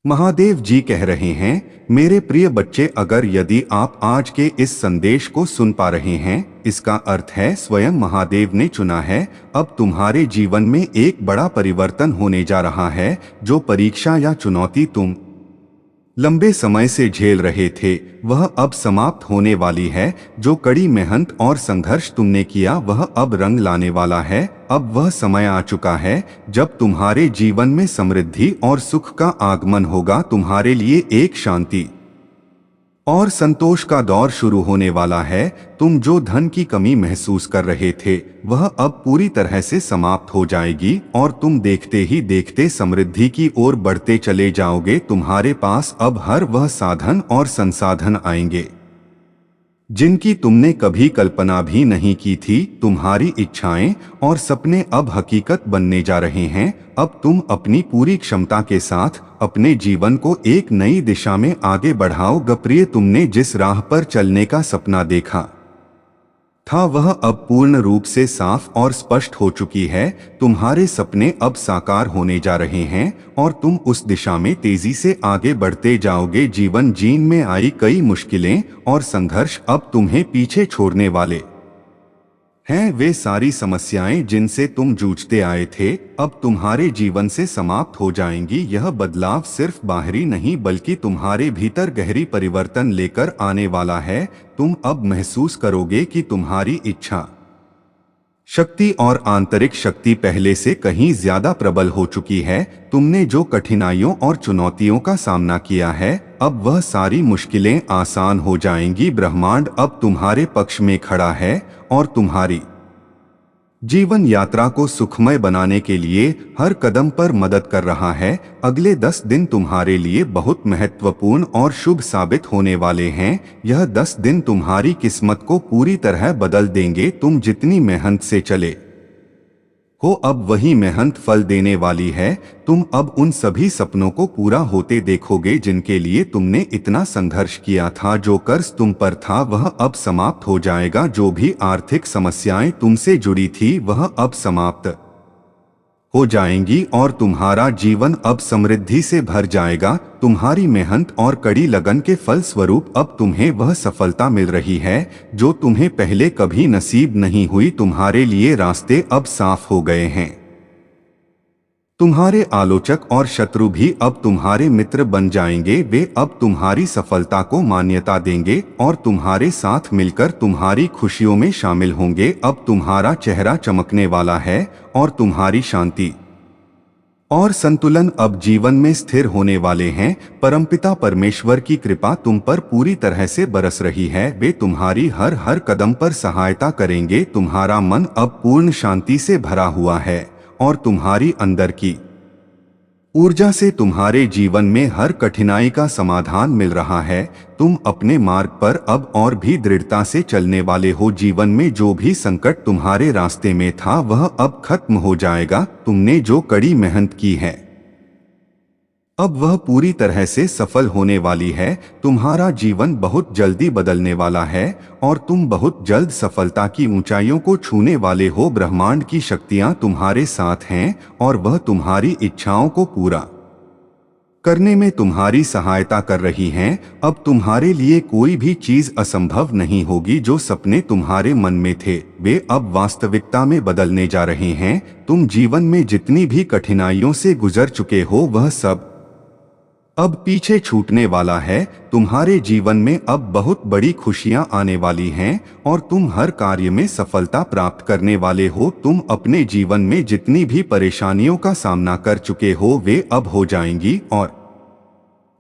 महादेव जी कह रहे हैं, मेरे प्रिय बच्चे, अगर यदि आप आज के इस संदेश को सुन पा रहे हैं, इसका अर्थ है स्वयं महादेव ने चुना है। अब तुम्हारे जीवन में एक बड़ा परिवर्तन होने जा रहा है। जो परीक्षा या चुनौती तुम लंबे समय से झेल रहे थे, वह अब समाप्त होने वाली है। जो कड़ी मेहनत और संघर्ष तुमने किया, वह अब रंग लाने वाला है। अब वह समय आ चुका है जब तुम्हारे जीवन में समृद्धि और सुख का आगमन होगा। तुम्हारे लिए एक शांति और संतोष का दौर शुरू होने वाला है। तुम जो धन की कमी महसूस कर रहे थे, वह अब पूरी तरह से समाप्त हो जाएगी और तुम देखते ही देखते समृद्धि की ओर बढ़ते चले जाओगे। तुम्हारे पास अब हर वह साधन और संसाधन आएंगे जिनकी तुमने कभी कल्पना भी नहीं की थी। तुम्हारी इच्छाएं और सपने अब हकीकत बनने जा रहे हैं। अब तुम अपनी पूरी क्षमता के साथ अपने जीवन को एक नई दिशा में आगे बढ़ाओगे। प्रिय, तुमने जिस राह पर चलने का सपना देखा था, वह अब पूर्ण रूप से साफ और स्पष्ट हो चुकी है। तुम्हारे सपने अब साकार होने जा रहे हैं और तुम उस दिशा में तेजी से आगे बढ़ते जाओगे। जीवन जीन में आई कई मुश्किलें और संघर्ष अब तुम्हें पीछे छोड़ने वाले हैं। वे सारी समस्याएं जिनसे तुम जूझते आए थे, अब तुम्हारे जीवन से समाप्त हो जाएंगी। यह बदलाव सिर्फ बाहरी नहीं, बल्कि तुम्हारे भीतर गहरी परिवर्तन लेकर आने वाला है। तुम अब महसूस करोगे कि तुम्हारी इच्छा शक्ति और आंतरिक शक्ति पहले से कहीं ज्यादा प्रबल हो चुकी है। तुमने जो कठिनाइयों और चुनौतियों का सामना किया है, अब वह सारी मुश्किलें आसान हो जाएंगी। ब्रह्मांड अब तुम्हारे पक्ष में खड़ा है और तुम्हारी जीवन यात्रा को सुखमय बनाने के लिए हर कदम पर मदद कर रहा है। अगले 10 दिन तुम्हारे लिए बहुत महत्वपूर्ण और शुभ साबित होने वाले हैं। यह 10 दिन तुम्हारी किस्मत को पूरी तरह बदल देंगे। तुम जितनी मेहनत से चले हो, अब वही मेहनत फल देने वाली है। तुम अब उन सभी सपनों को पूरा होते देखोगे जिनके लिए तुमने इतना संघर्ष किया था। जो कर्ज तुम पर था, वह अब समाप्त हो जाएगा। जो भी आर्थिक समस्याएं तुमसे जुड़ी थी, वह अब समाप्त हो जाएंगी और तुम्हारा जीवन अब समृद्धि से भर जाएगा। तुम्हारी मेहनत और कड़ी लगन के फल स्वरूप अब तुम्हें वह सफलता मिल रही है जो तुम्हें पहले कभी नसीब नहीं हुई। तुम्हारे लिए रास्ते अब साफ हो गए हैं। तुम्हारे आलोचक और शत्रु भी अब तुम्हारे मित्र बन जाएंगे। वे अब तुम्हारी सफलता को मान्यता देंगे और तुम्हारे साथ मिलकर तुम्हारी खुशियों में शामिल होंगे। अब तुम्हारा चेहरा चमकने वाला है और तुम्हारी शांति और संतुलन अब जीवन में स्थिर होने वाले हैं। परमपिता परमेश्वर की कृपा तुम पर पूरी तरह से बरस रही है। वे तुम्हारी हर हर कदम पर सहायता करेंगे। तुम्हारा मन अब पूर्ण शांति से भरा हुआ है और तुम्हारी अंदर की ऊर्जा से तुम्हारे जीवन में हर कठिनाई का समाधान मिल रहा है। तुम अपने मार्ग पर अब और भी दृढ़ता से चलने वाले हो। जीवन में जो भी संकट तुम्हारे रास्ते में था, वह अब खत्म हो जाएगा। तुमने जो कड़ी मेहनत की है, अब वह पूरी तरह से सफल होने वाली है। तुम्हारा जीवन बहुत जल्दी बदलने वाला है और तुम बहुत जल्द सफलता की ऊंचाइयों को छूने वाले हो। ब्रह्मांड की शक्तियां तुम्हारे साथ हैं और वह तुम्हारी इच्छाओं को पूरा करने में तुम्हारी सहायता कर रही हैं। अब तुम्हारे लिए कोई भी चीज असंभव नहीं होगी। जो सपने तुम्हारे मन में थे, वे अब वास्तविकता में बदलने जा रहे हैं। तुम जीवन में जितनी भी कठिनाइयों से गुजर चुके हो, वह सब अब पीछे छूटने वाला है। तुम्हारे जीवन में अब बहुत बड़ी खुशियां आने वाली हैं और तुम हर कार्य में सफलता प्राप्त करने वाले हो। तुम अपने जीवन में जितनी भी परेशानियों का सामना कर चुके हो, वे अब हो जाएंगी और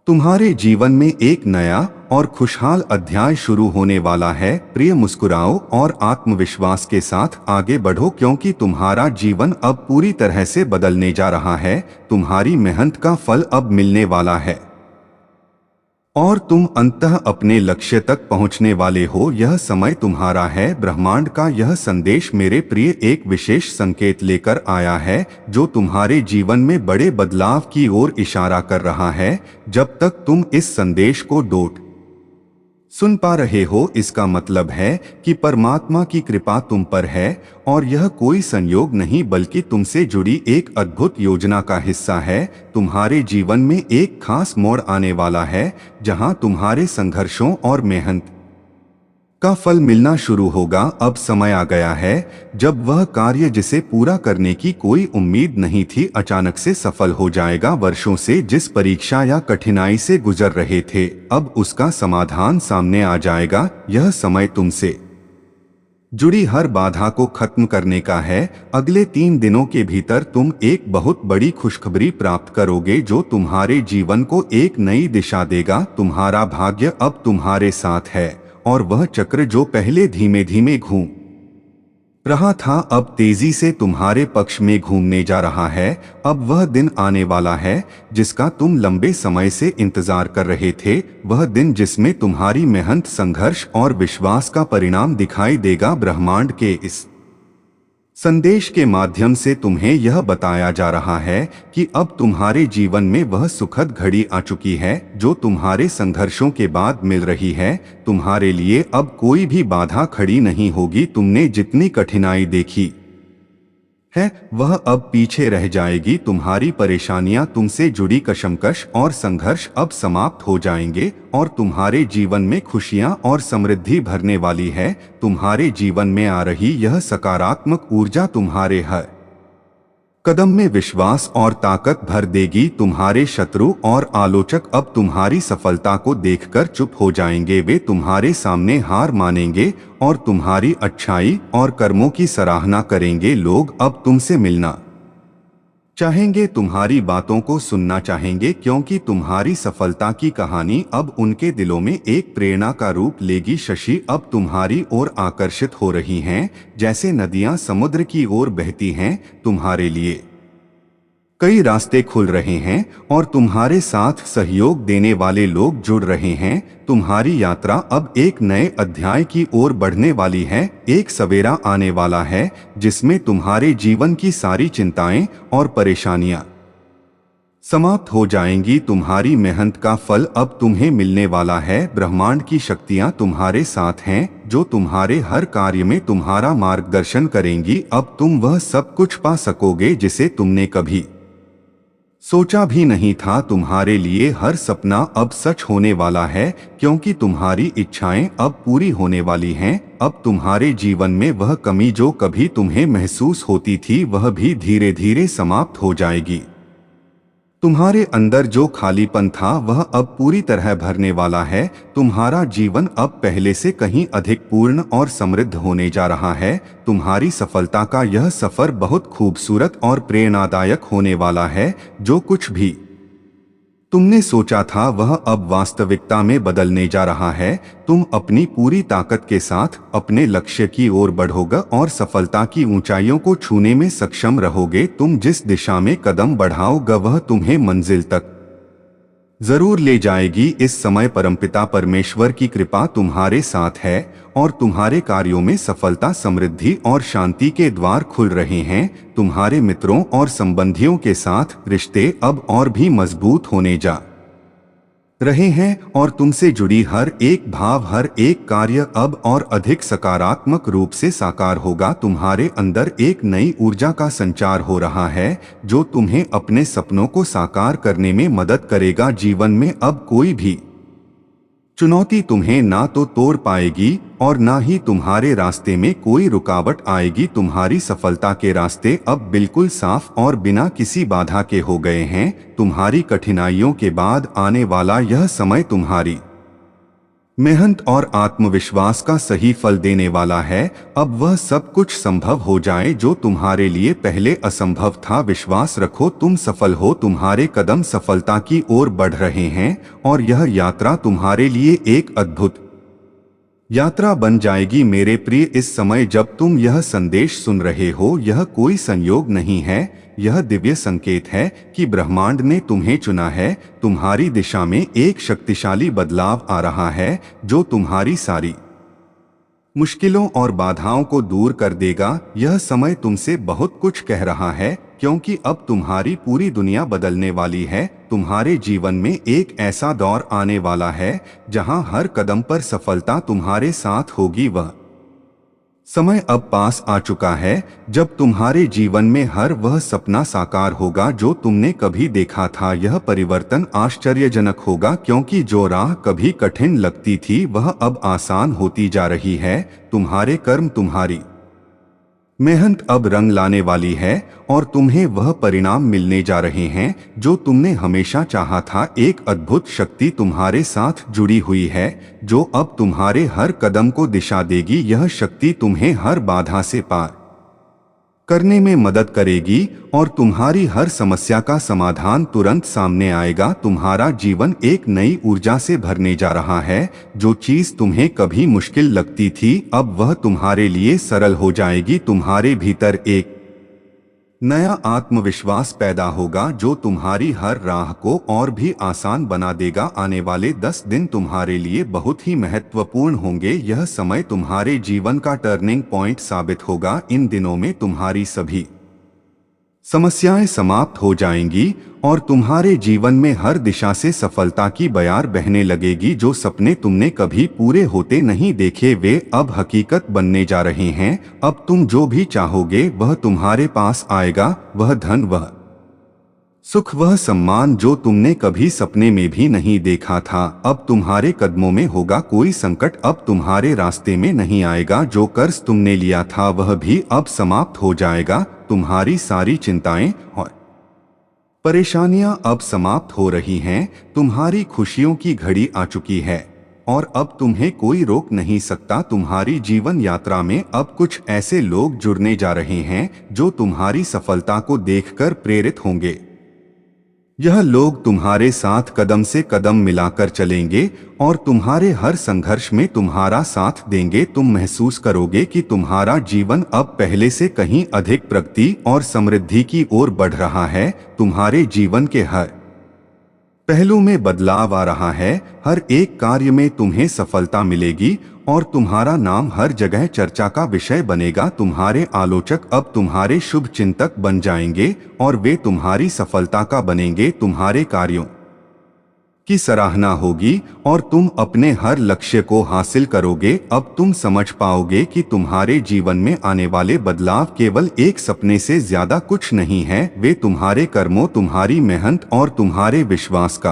तुम्हारे जीवन में एक नया और खुशहाल अध्याय शुरू होने वाला है। प्रिय, मुस्कुराओ और आत्मविश्वास के साथ आगे बढ़ो, क्योंकि तुम्हारा जीवन अब पूरी तरह से बदलने जा रहा है। तुम्हारी मेहनत का फल अब मिलने वाला है और तुम अंततः अपने लक्ष्य तक पहुंचने वाले हो। यह समय तुम्हारा है। ब्रह्मांड का यह संदेश मेरे प्रिय एक विशेष संकेत लेकर आया है जो तुम्हारे जीवन में बड़े बदलाव की ओर इशारा कर रहा है। जब तक तुम इस संदेश को डोट सुन पा रहे हो, इसका मतलब है कि परमात्मा की कृपा तुम पर है और यह कोई संयोग नहीं बल्कि तुमसे जुड़ी एक अद्भुत योजना का हिस्सा है। तुम्हारे जीवन में एक खास मोड़ आने वाला है जहां तुम्हारे संघर्षों और मेहनत का फल मिलना शुरू होगा। अब समय आ गया है जब वह कार्य जिसे पूरा करने की कोई उम्मीद नहीं थी अचानक से सफल हो जाएगा। वर्षों से जिस परीक्षा या कठिनाई से गुजर रहे थे, अब उसका समाधान सामने आ जाएगा। यह समय तुमसे जुड़ी हर बाधा को खत्म करने का है। अगले 3 दिनों के भीतर तुम एक बहुत बड़ी खुशखबरी प्राप्त करोगे जो तुम्हारे जीवन को एक नई दिशा देगा। तुम्हारा भाग्य अब तुम्हारे साथ है और वह चक्र जो पहले धीमे धीमे घूम रहा था अब तेजी से तुम्हारे पक्ष में घूमने जा रहा है। अब वह दिन आने वाला है जिसका तुम लंबे समय से इंतजार कर रहे थे। वह दिन जिसमें तुम्हारी मेहनत, संघर्ष और विश्वास का परिणाम दिखाई देगा। ब्रह्मांड के इस संदेश के माध्यम से तुम्हें यह बताया जा रहा है कि अब तुम्हारे जीवन में वह सुखद घड़ी आ चुकी है जो तुम्हारे संघर्षों के बाद मिल रही है। तुम्हारे लिए अब कोई भी बाधा खड़ी नहीं होगी। तुमने जितनी कठिनाई देखी है वह अब पीछे रह जाएगी। तुम्हारी परेशानियां, तुमसे जुड़ी कशमकश और संघर्ष अब समाप्त हो जाएंगे और तुम्हारे जीवन में खुशियां और समृद्धि भरने वाली है। तुम्हारे जीवन में आ रही यह सकारात्मक ऊर्जा तुम्हारे हर कदम में विश्वास और ताकत भर देगी। तुम्हारे शत्रु और आलोचक अब तुम्हारी सफलता को देखकर चुप हो जाएंगे। वे तुम्हारे सामने हार मानेंगे और तुम्हारी अच्छाई और कर्मों की सराहना करेंगे। लोग अब तुमसे मिलना चाहेंगे, तुम्हारी बातों को सुनना चाहेंगे क्योंकि तुम्हारी सफलता की कहानी अब उनके दिलों में एक प्रेरणा का रूप लेगी। शशि अब तुम्हारी ओर आकर्षित हो रही हैं जैसे नदियां समुद्र की ओर बहती हैं। तुम्हारे लिए कई रास्ते खुल रहे हैं और तुम्हारे साथ सहयोग देने वाले लोग जुड़ रहे हैं। तुम्हारी यात्रा अब एक नए अध्याय की ओर बढ़ने वाली है। एक सवेरा आने वाला है जिसमें तुम्हारे जीवन की सारी चिंताएं और परेशानियां समाप्त हो जाएंगी। तुम्हारी मेहनत का फल अब तुम्हें मिलने वाला है। ब्रह्मांड की शक्तियां तुम्हारे साथ हैं जो तुम्हारे हर कार्य में तुम्हारा मार्गदर्शन करेंगी। अब तुम वह सब कुछ पा सकोगे जिसे तुमने कभी सोचा भी नहीं था। तुम्हारे लिए हर सपना अब सच होने वाला है क्योंकि तुम्हारी इच्छाएं अब पूरी होने वाली हैं। अब तुम्हारे जीवन में वह कमी जो कभी तुम्हें महसूस होती थी वह भी धीरे धीरे समाप्त हो जाएगी। तुम्हारे अंदर जो खालीपन था वह अब पूरी तरह भरने वाला है। तुम्हारा जीवन अब पहले से कहीं अधिक पूर्ण और समृद्ध होने जा रहा है। तुम्हारी सफलता का यह सफर बहुत खूबसूरत और प्रेरणादायक होने वाला है। जो कुछ भी तुमने सोचा था वह अब वास्तविकता में बदलने जा रहा है। तुम अपनी पूरी ताकत के साथ अपने लक्ष्य की ओर बढ़ोगे और सफलता की ऊंचाइयों को छूने में सक्षम रहोगे। तुम जिस दिशा में कदम बढ़ाओगे वह तुम्हें मंजिल तक जरूर ले जाएगी। इस समय परमपिता परमेश्वर की कृपा तुम्हारे साथ है और तुम्हारे कार्यों में सफलता, समृद्धि और शांति के द्वार खुल रहे हैं। तुम्हारे मित्रों और संबंधियों के साथ रिश्ते अब और भी मजबूत होने जा रहे हैं और तुमसे जुड़ी हर एक भाव, हर एक कार्य अब और अधिक सकारात्मक रूप से साकार होगा। तुम्हारे अंदर एक नई ऊर्जा का संचार हो रहा है जो तुम्हें अपने सपनों को साकार करने में मदद करेगा। जीवन में अब कोई भी चुनौती तुम्हें ना तो तोड़ पाएगी और ना ही तुम्हारे रास्ते में कोई रुकावट आएगी। तुम्हारी सफलता के रास्ते अब बिल्कुल साफ और बिना किसी बाधा के हो गए हैं। तुम्हारी कठिनाइयों के बाद आने वाला यह समय तुम्हारी मेहनत और आत्मविश्वास का सही फल देने वाला है। अब वह सब कुछ संभव हो जाए जो तुम्हारे लिए पहले असंभव था। विश्वास रखो, तुम सफल हो। तुम्हारे कदम सफलता की ओर बढ़ रहे हैं और यह यात्रा तुम्हारे लिए एक अद्भुत यात्रा बन जाएगी। मेरे प्रिय, इस समय जब तुम यह संदेश सुन रहे हो यह कोई संयोग नहीं है, यह दिव्य संकेत है कि ब्रह्मांड ने तुम्हें चुना है। तुम्हारी दिशा में एक शक्तिशाली बदलाव आ रहा है जो तुम्हारी सारी मुश्किलों और बाधाओं को दूर कर देगा। यह समय तुमसे बहुत कुछ कह रहा है, क्योंकि अब तुम्हारी पूरी दुनिया बदलने वाली है। तुम्हारे जीवन में एक ऐसा दौर आने वाला है जहां हर कदम पर सफलता तुम्हारे साथ होगी। वह समय अब पास आ चुका है जब तुम्हारे जीवन में हर वह सपना साकार होगा जो तुमने कभी देखा था। यह परिवर्तन आश्चर्यजनक होगा, क्योंकि जो राह कभी कठिन लगती थी वह अब आसान होती जा रही है। तुम्हारे कर्म, तुम्हारी मेहनत अब रंग लाने वाली है और तुम्हें वह परिणाम मिलने जा रहे हैं जो तुमने हमेशा चाहा था। एक अद्भुत शक्ति तुम्हारे साथ जुड़ी हुई है जो अब तुम्हारे हर कदम को दिशा देगी। यह शक्ति तुम्हें हर बाधा से पार करने में मदद करेगी और तुम्हारी हर समस्या का समाधान तुरंत सामने आएगा। तुम्हारा जीवन एक नई ऊर्जा से भरने जा रहा है। जो चीज तुम्हें कभी मुश्किल लगती थी अब वह तुम्हारे लिए सरल हो जाएगी। तुम्हारे भीतर एक नया आत्मविश्वास पैदा होगा जो तुम्हारी हर राह को और भी आसान बना देगा। आने वाले 10 दिन तुम्हारे लिए बहुत ही महत्वपूर्ण होंगे। यह समय तुम्हारे जीवन का टर्निंग पॉइंट साबित होगा। इन दिनों में तुम्हारी सभी समस्याएं समाप्त हो जाएंगी और तुम्हारे जीवन में हर दिशा से सफलता की बयार बहने लगेगी। जो सपने तुमने कभी पूरे होते नहीं देखे वे अब हकीकत बनने जा रहे हैं। अब तुम जो भी चाहोगे वह तुम्हारे पास आएगा। वह धन, वह सुख, वह सम्मान जो तुमने कभी सपने में भी नहीं देखा था अब तुम्हारे कदमों में होगा। कोई संकट अब तुम्हारे रास्ते में नहीं आएगा। जो कर्ज तुमने लिया था वह भी अब समाप्त हो जाएगा। तुम्हारी सारी चिंताएं और परेशानियां अब समाप्त हो रही हैं। तुम्हारी खुशियों की घड़ी आ चुकी है और अब तुम्हें कोई रोक नहीं सकता। तुम्हारी जीवन यात्रा में अब कुछ ऐसे लोग जुड़ने जा रहे हैं जो तुम्हारी सफलता को देखकर प्रेरित होंगे। यह लोग तुम्हारे साथ कदम से कदम मिलाकर चलेंगे और तुम्हारे हर संघर्ष में तुम्हारा साथ देंगे। तुम महसूस करोगे कि तुम्हारा जीवन अब पहले से कहीं अधिक प्रगति और समृद्धि की ओर बढ़ रहा है। तुम्हारे जीवन के हर पहलू में बदलाव आ रहा है। हर एक कार्य में तुम्हें सफलता मिलेगी और तुम्हारा नाम हर जगह चर्चा का विषय बनेगा। तुम्हारे आलोचक अब तुम्हारे शुभ चिंतक बन जाएंगे और वे तुम्हारी सफलता का बनेंगे। तुम्हारे कार्यों की सराहना होगी और तुम अपने हर लक्ष्य को हासिल करोगे। अब तुम समझ पाओगे कि तुम्हारे जीवन में आने वाले बदलाव केवल एक सपने से ज्यादा कुछ नहीं है। वे तुम्हारे कर्मों, तुम्हारी मेहनत और तुम्हारे विश्वास का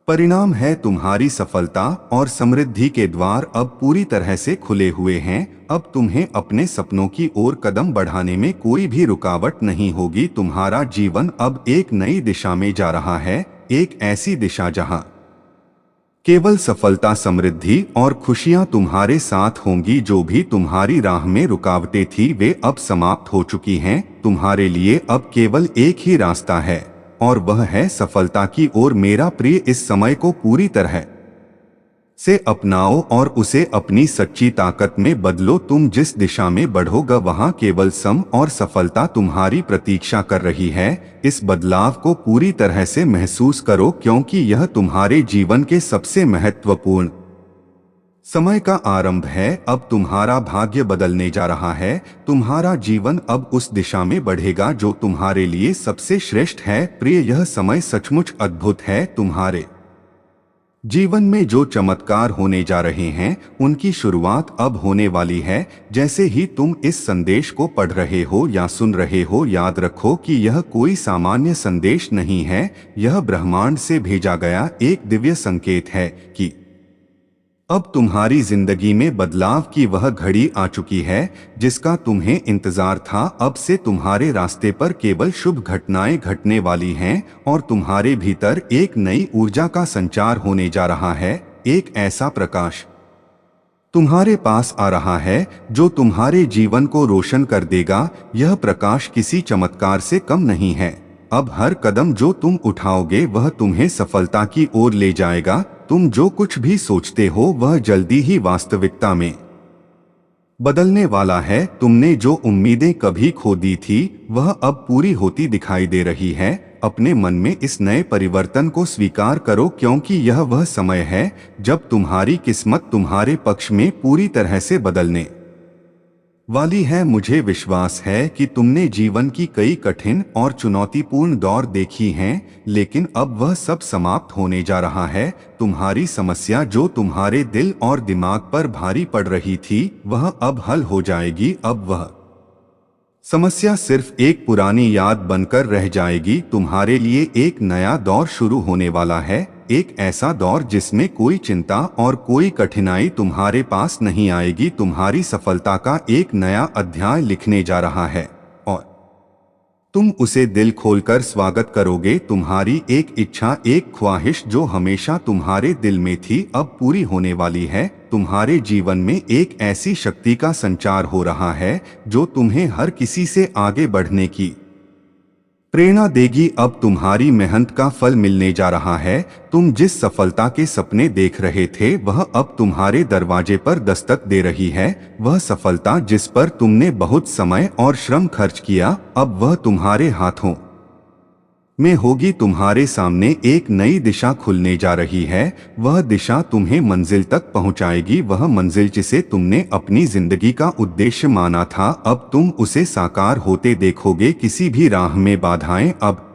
परिणाम है। तुम्हारी सफलता और समृद्धि के द्वार अब पूरी तरह से खुले हुए हैं। अब तुम्हें अपने सपनों की ओर कदम बढ़ाने में कोई भी रुकावट नहीं होगी। तुम्हारा जीवन अब एक नई दिशा में जा रहा है, एक ऐसी दिशा जहां केवल सफलता, समृद्धि और खुशियां तुम्हारे साथ होंगी। जो भी तुम्हारी राह में रुकावटें थी वे अब समाप्त हो चुकी हैं। तुम्हारे लिए अब केवल एक ही रास्ता है और वह है सफलता की ओर। मेरा प्रिय, इस समय को पूरी तरह से अपनाओ और उसे अपनी सच्ची ताकत में बदलो। तुम जिस दिशा में बढ़ोगे वहां केवल सम और सफलता तुम्हारी प्रतीक्षा कर रही है। इस बदलाव को पूरी तरह से महसूस करो, क्योंकि यह तुम्हारे जीवन के सबसे महत्वपूर्ण समय का आरंभ है। अब तुम्हारा भाग्य बदलने जा रहा है। तुम्हारा जीवन अब उस दिशा में बढ़ेगा जो तुम्हारे लिए सबसे श्रेष्ठ है। प्रिय, यह समय सचमुच अद्भुत है। तुम्हारे जीवन में जो चमत्कार होने जा रहे हैं उनकी शुरुआत अब होने वाली है। जैसे ही तुम इस संदेश को पढ़ रहे हो या सुन रहे हो, याद रखो कि यह कोई सामान्य संदेश नहीं है। यह ब्रह्मांड से भेजा गया एक दिव्य संकेत है कि अब तुम्हारी जिंदगी में बदलाव की वह घड़ी आ चुकी है जिसका तुम्हें इंतजार था। अब से तुम्हारे रास्ते पर केवल शुभ घटनाएं घटने वाली हैं और तुम्हारे भीतर एक नई ऊर्जा का संचार होने जा रहा है। एक ऐसा प्रकाश तुम्हारे पास आ रहा है जो तुम्हारे जीवन को रोशन कर देगा। यह प्रकाश किसी चमत्कार से कम नहीं है। अब हर कदम जो तुम उठाओगे वह तुम्हें सफलता की ओर ले जाएगा। तुम जो कुछ भी सोचते हो वह जल्दी ही वास्तविकता में बदलने वाला है। तुमने जो उम्मीदें कभी खो दी थी वह अब पूरी होती दिखाई दे रही है। अपने मन में इस नए परिवर्तन को स्वीकार करो, क्योंकि यह वह समय है जब तुम्हारी किस्मत तुम्हारे पक्ष में पूरी तरह से बदलने वाली है। मुझे विश्वास है कि तुमने जीवन की कई कठिन और चुनौतीपूर्ण दौर देखी हैं, लेकिन अब वह सब समाप्त होने जा रहा है। तुम्हारी समस्या जो तुम्हारे दिल और दिमाग पर भारी पड़ रही थी, वह अब हल हो जाएगी। अब वह समस्या सिर्फ एक पुरानी याद बनकर रह जाएगी। तुम्हारे लिए एक नया दौर शुरू होने वाला है, एक ऐसा दौर जिसमें कोई चिंता और कोई कठिनाई तुम्हारे पास नहीं आएगी। तुम्हारी सफलता का एक नया अध्याय लिखने जा रहा है और तुम उसे दिल खोलकर स्वागत करोगे। तुम्हारी एक इच्छा, एक ख्वाहिश जो हमेशा तुम्हारे दिल में थी, अब पूरी होने वाली है। तुम्हारे जीवन में एक ऐसी शक्ति का संचार हो रहा है जो तुम्हें हर किसी से आगे बढ़ने की प्रेरणा देगी। अब तुम्हारी मेहनत का फल मिलने जा रहा है। तुम जिस सफलता के सपने देख रहे थे, वह अब तुम्हारे दरवाजे पर दस्तक दे रही है। वह सफलता जिस पर तुमने बहुत समय और श्रम खर्च किया, अब वह तुम्हारे हाथों में होगी। तुम्हारे सामने एक नई दिशा खुलने जा रही है। वह दिशा तुम्हें मंजिल तक पहुंचाएगी। वह मंजिल जिसे तुमने अपनी जिंदगी का उद्देश्य माना था, अब तुम उसे साकार होते देखोगे। किसी भी राह में बाधाएं अब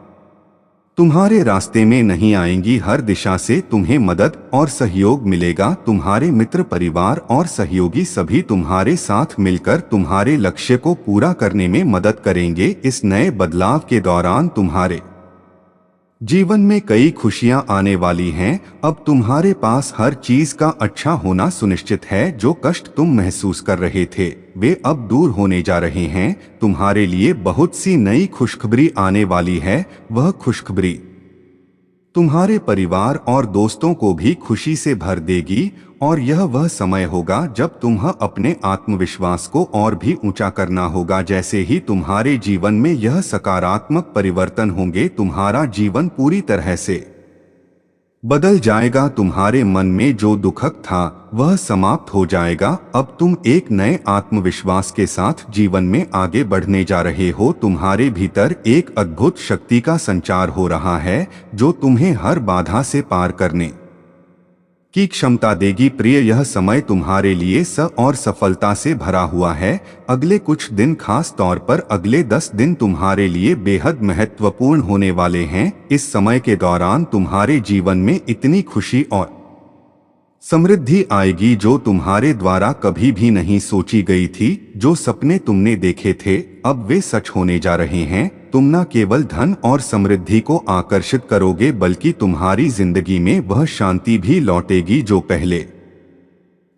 तुम्हारे रास्ते में नहीं आएंगी। हर दिशा से तुम्हें मदद और सहयोग मिलेगा। तुम्हारे मित्र, परिवार और सहयोगी सभी तुम्हारे साथ मिलकर तुम्हारे लक्ष्य को पूरा करने में मदद करेंगे। इस नए बदलाव के दौरान तुम्हारे जीवन में कई खुशियां आने वाली हैं। अब तुम्हारे पास हर चीज का अच्छा होना सुनिश्चित है। जो कष्ट तुम महसूस कर रहे थे, वे अब दूर होने जा रहे हैं। तुम्हारे लिए बहुत सी नई खुशखबरी आने वाली है। वह खुशखबरी तुम्हारे परिवार और दोस्तों को भी खुशी से भर देगी और यह वह समय होगा जब तुम्हें अपने आत्मविश्वास को और भी ऊंचा करना होगा। जैसे ही तुम्हारे जीवन में यह सकारात्मक परिवर्तन होंगे, तुम्हारा जीवन पूरी तरह से बदल जाएगा। तुम्हारे मन में जो दुखक था, वह समाप्त हो जाएगा। अब तुम एक नए आत्मविश्वास के साथ जीवन में आगे बढ़ने जा रहे हो। तुम्हारे भीतर एक अद्भुत शक्ति का संचार हो रहा है जो तुम्हें हर बाधा से पार करने की क्षमता देगी। प्रिय, यह समय तुम्हारे लिए और सफलता से भरा हुआ है। अगले कुछ दिन, खास तौर पर अगले 10 दिन तुम्हारे लिए बेहद महत्वपूर्ण होने वाले हैं। इस समय के दौरान तुम्हारे जीवन में इतनी खुशी और समृद्धि आएगी जो तुम्हारे द्वारा कभी भी नहीं सोची गई थी। जो सपने तुमने देखे थे, अब वे सच होने जा रहे हैं। तुम न केवल धन और समृद्धि को आकर्षित करोगे, बल्कि तुम्हारी जिंदगी में वह शांति भी लौटेगी जो पहले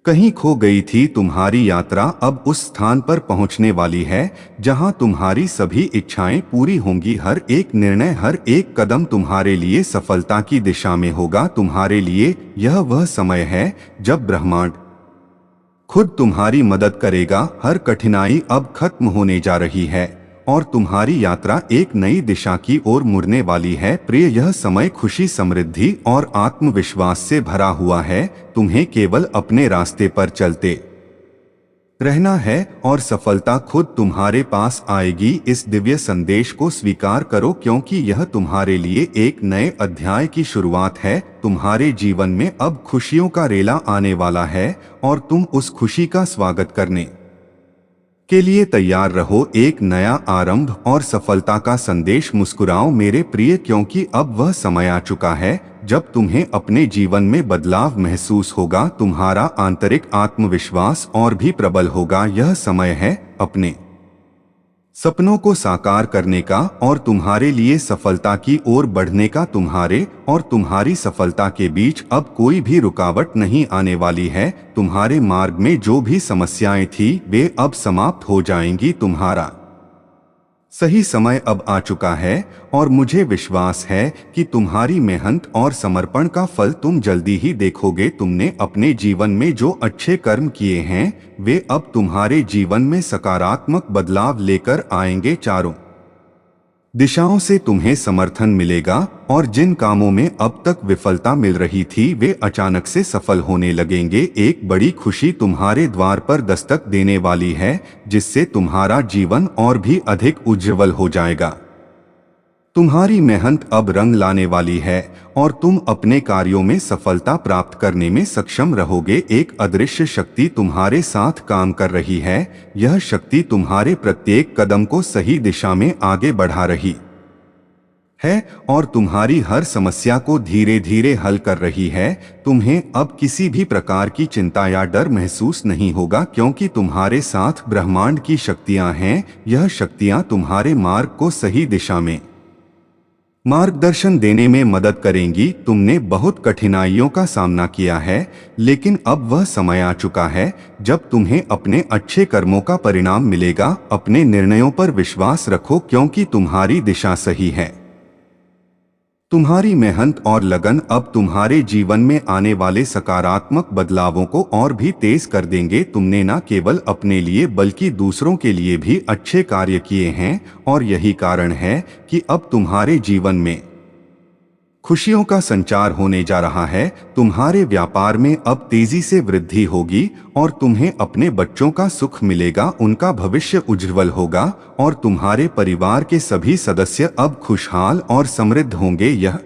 कहीं खो गई थी। तुम्हारी यात्रा अब उस स्थान पर पहुंचने वाली है जहां तुम्हारी सभी इच्छाएं पूरी होंगी। हर एक निर्णय, हर एक कदम तुम्हारे लिए सफलता की दिशा में होगा। तुम्हारे लिए यह वह समय है जब ब्रह्मांड खुद तुम्हारी मदद करेगा। हर कठिनाई अब खत्म होने जा रही है और तुम्हारी यात्रा एक नई दिशा की ओर मुड़ने वाली है। प्रिय, यह समय खुशी, समृद्धि और आत्मविश्वास से भरा हुआ है। तुम्हें केवल अपने रास्ते पर चलते रहना है और सफलता खुद तुम्हारे पास आएगी। इस दिव्य संदेश को स्वीकार करो, क्योंकि यह तुम्हारे लिए एक नए अध्याय की शुरुआत है। तुम्हारे जीवन में अब खुशियों का रेला आने वाला है और तुम उस खुशी का स्वागत करने के लिए तैयार रहो। एक नया आरंभ और सफलता का संदेश। मुस्कुराओ मेरे प्रिय, क्योंकि अब वह समय आ चुका है जब तुम्हें अपने जीवन में बदलाव महसूस होगा। तुम्हारा आंतरिक आत्मविश्वास और भी प्रबल होगा। यह समय है अपने सपनों को साकार करने का और तुम्हारे लिए सफलता की ओर बढ़ने का। तुम्हारे और तुम्हारी सफलता के बीच अब कोई भी रुकावट नहीं आने वाली है। तुम्हारे मार्ग में जो भी समस्याएं थी, वे अब समाप्त हो जाएंगी। तुम्हारा सही समय अब आ चुका है और मुझे विश्वास है कि तुम्हारी मेहनत और समर्पण का फल तुम जल्दी ही देखोगे। तुमने अपने जीवन में जो अच्छे कर्म किए हैं, वे अब तुम्हारे जीवन में सकारात्मक बदलाव लेकर आएंगे। चारों दिशाओं से तुम्हें समर्थन मिलेगा और जिन कामों में अब तक विफलता मिल रही थी, वे अचानक से सफल होने लगेंगे। एक बड़ी खुशी तुम्हारे द्वार पर दस्तक देने वाली है, जिससे तुम्हारा जीवन और भी अधिक उज्जवल हो जाएगा। तुम्हारी मेहनत अब रंग लाने वाली है और तुम अपने कार्यों में सफलता प्राप्त करने में सक्षम रहोगे। एक अदृश्य शक्ति तुम्हारे साथ काम कर रही है। यह शक्ति तुम्हारे प्रत्येक कदम को सही दिशा में आगे बढ़ा रही है और तुम्हारी हर समस्या को धीरे धीरे हल कर रही है। तुम्हें अब किसी भी प्रकार की चिंता या डर महसूस नहीं होगा, क्योंकि तुम्हारे साथ ब्रह्मांड की शक्तियां हैं। यह शक्तियां तुम्हारे मार्ग को सही दिशा में मार्गदर्शन देने में मदद करेंगी। तुमने बहुत कठिनाइयों का सामना किया है, लेकिन अब वह समय आ चुका है जब तुम्हें अपने अच्छे कर्मों का परिणाम मिलेगा। अपने निर्णयों पर विश्वास रखो, क्योंकि तुम्हारी दिशा सही है। तुम्हारी मेहनत और लगन अब तुम्हारे जीवन में आने वाले सकारात्मक बदलावों को और भी तेज कर देंगे। तुमने न केवल अपने लिए बल्कि दूसरों के लिए भी अच्छे कार्य किए हैं और यही कारण है कि अब तुम्हारे जीवन में खुशियों का संचार होने जा रहा है। तुम्हारे व्यापार में अब तेजी से वृद्धि होगी और तुम्हें अपने बच्चों का सुख मिलेगा। उनका भविष्य उज्जवल होगा और तुम्हारे परिवार के सभी सदस्य अब खुशहाल और समृद्ध होंगे। यह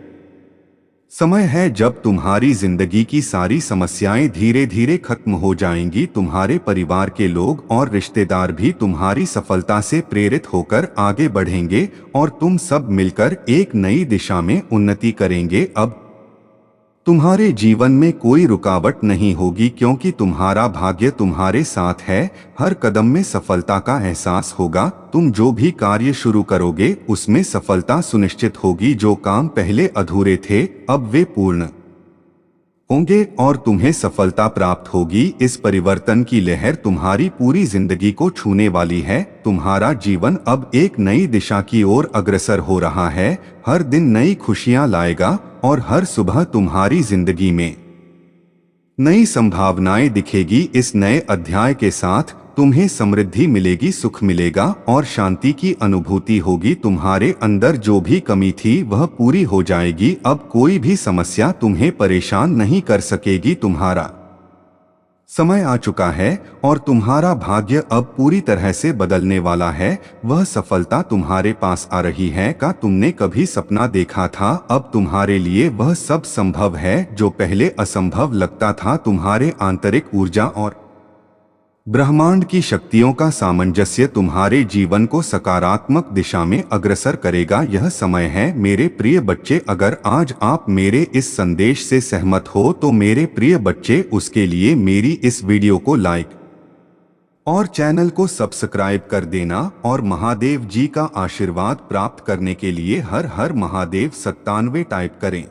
समय है जब तुम्हारी जिंदगी की सारी समस्याएं धीरे धीरे खत्म हो जाएंगी। तुम्हारे परिवार के लोग और रिश्तेदार भी तुम्हारी सफलता से प्रेरित होकर आगे बढ़ेंगे और तुम सब मिलकर एक नई दिशा में उन्नति करेंगे। अब तुम्हारे जीवन में कोई रुकावट नहीं होगी, क्योंकि तुम्हारा भाग्य तुम्हारे साथ है। हर कदम में सफलता का एहसास होगा। तुम जो भी कार्य शुरू करोगे उसमें सफलता सुनिश्चित होगी। जो काम पहले अधूरे थे अब वे पूर्ण होंगे और तुम्हें सफलता प्राप्त होगी। इस परिवर्तन की लहर तुम्हारी पूरी जिंदगी को छूने वाली है। तुम्हारा जीवन अब एक नई दिशा की ओर अग्रसर हो रहा है। हर दिन नई खुशियां लाएगा और हर सुबह तुम्हारी जिंदगी में नई संभावनाएं दिखेगी। इस नए अध्याय के साथ तुम्हें समृद्धि मिलेगी, सुख मिलेगा और शांति की अनुभूति होगी। तुम्हारे अंदर जो भी कमी थी वह पूरी हो जाएगी। अब कोई भी समस्या तुम्हें परेशान नहीं कर सकेगी। तुम्हारा समय आ चुका है और तुम्हारा भाग्य अब पूरी तरह से बदलने वाला है। वह सफलता तुम्हारे पास आ रही है का तुमने कभी सपना देखा था। अब तुम्हारे लिए वह सब संभव है जो पहले असंभव लगता था। तुम्हारे आंतरिक ऊर्जा और ब्रह्मांड की शक्तियों का सामंजस्य तुम्हारे जीवन को सकारात्मक दिशा में अग्रसर करेगा। यह समय है मेरे प्रिय बच्चे, अगर आज आप मेरे इस संदेश से सहमत हो तो मेरे प्रिय बच्चे उसके लिए मेरी इस वीडियो को लाइक और चैनल को सब्सक्राइब कर देना और महादेव जी का आशीर्वाद प्राप्त करने के लिए हर हर महादेव 97 टाइप करें।